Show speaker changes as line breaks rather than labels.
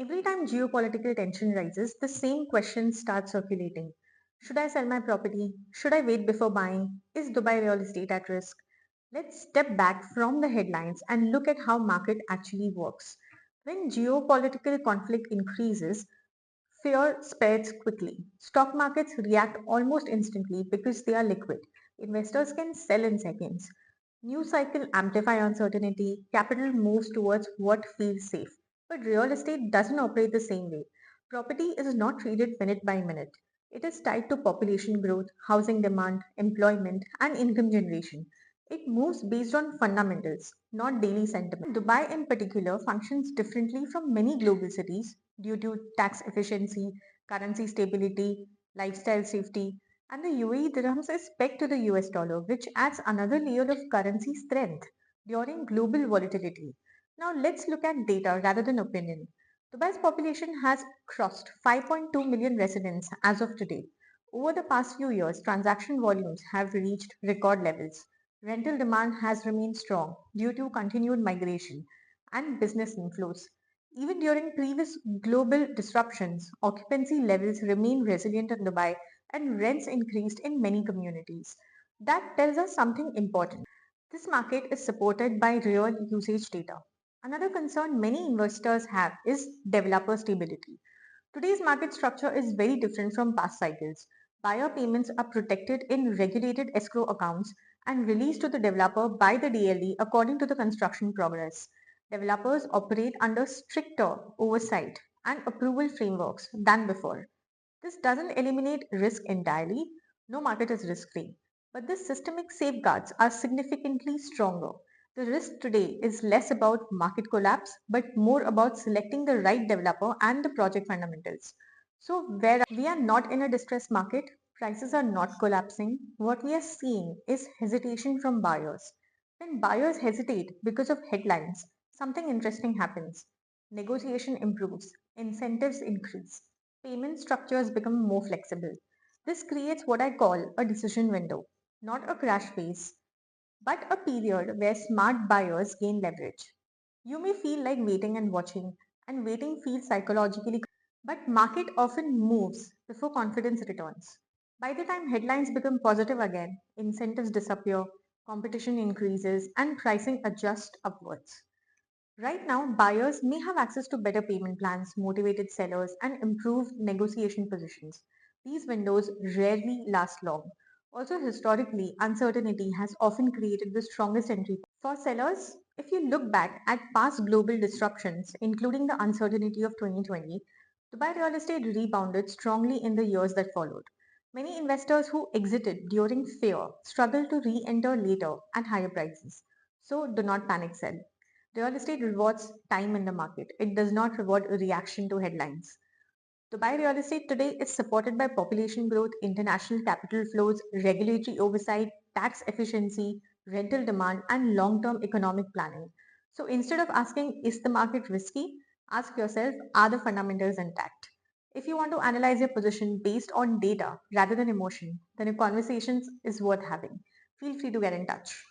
Every time geopolitical tension rises, the same questions start circulating. Should I sell my property? Should I wait before buying? Is Dubai real estate at risk? Let's step back from the headlines and look at how market actually works. When geopolitical conflict increases, fear spreads quickly. Stock markets react almost instantly because they are liquid. Investors can sell in seconds. News cycle amplify uncertainty. Capital moves towards what feels safe. But real estate doesn't operate the same way. Property is not treated minute by minute. It is tied to population growth, housing demand, employment, and income generation. It moves based on fundamentals, not daily sentiment. Dubai, in particular, functions differently from many global cities due to tax efficiency, currency stability, lifestyle safety, and the UAE dirhams is pegged to the US dollar, which adds another layer of currency strength during global volatility. Now, let's look at data rather than opinion. Dubai's population has crossed 5.2 million residents as of today. Over the past few years, transaction volumes have reached record levels. Rental demand has remained strong due to continued migration and business inflows. Even during previous global disruptions, occupancy levels remain resilient in Dubai and rents increased in many communities. That tells us something important. This market is supported by real usage data. Another concern many investors have is developer stability. Today's market structure is very different from past cycles. Buyer payments are protected in regulated escrow accounts and released to the developer by the DLE according to the construction progress. Developers operate under stricter oversight and approval frameworks than before. This doesn't eliminate risk entirely, no market is risk free, but the systemic safeguards are significantly stronger. The risk today is less about market collapse but more about selecting the right developer and the project fundamentals. So, where we are not in a distressed market, prices are not collapsing. What we are seeing is hesitation from buyers. When buyers hesitate because of headlines, something interesting happens. Negotiation improves, incentives increase, payment structures become more flexible. This creates what I call a decision window, not a crash phase, but a period where smart buyers gain leverage. You may feel like waiting and watching, and waiting feels psychologically, but market often moves before confidence returns. By the time headlines become positive again, incentives disappear, competition increases, and pricing adjusts upwards. Right now, buyers may have access to better payment plans, motivated sellers, and improved negotiation positions. These windows rarely last long. Also, historically, uncertainty has often created the strongest entry. For sellers, if you look back at past global disruptions, including the uncertainty of 2020, Dubai real estate rebounded strongly in the years that followed. Many investors who exited during fear struggled to re enter later at higher prices. So, do not panic sell. Real estate rewards time in the market. It does not reward a reaction to headlines. Dubai real estate today is supported by population growth, international capital flows, regulatory oversight, tax efficiency, rental demand, and long term economic planning. So instead of asking, is the market risky? Ask yourself, are the fundamentals intact? If you want to analyze your position based on data rather than emotion, then a conversation is worth having. Feel free to get in touch.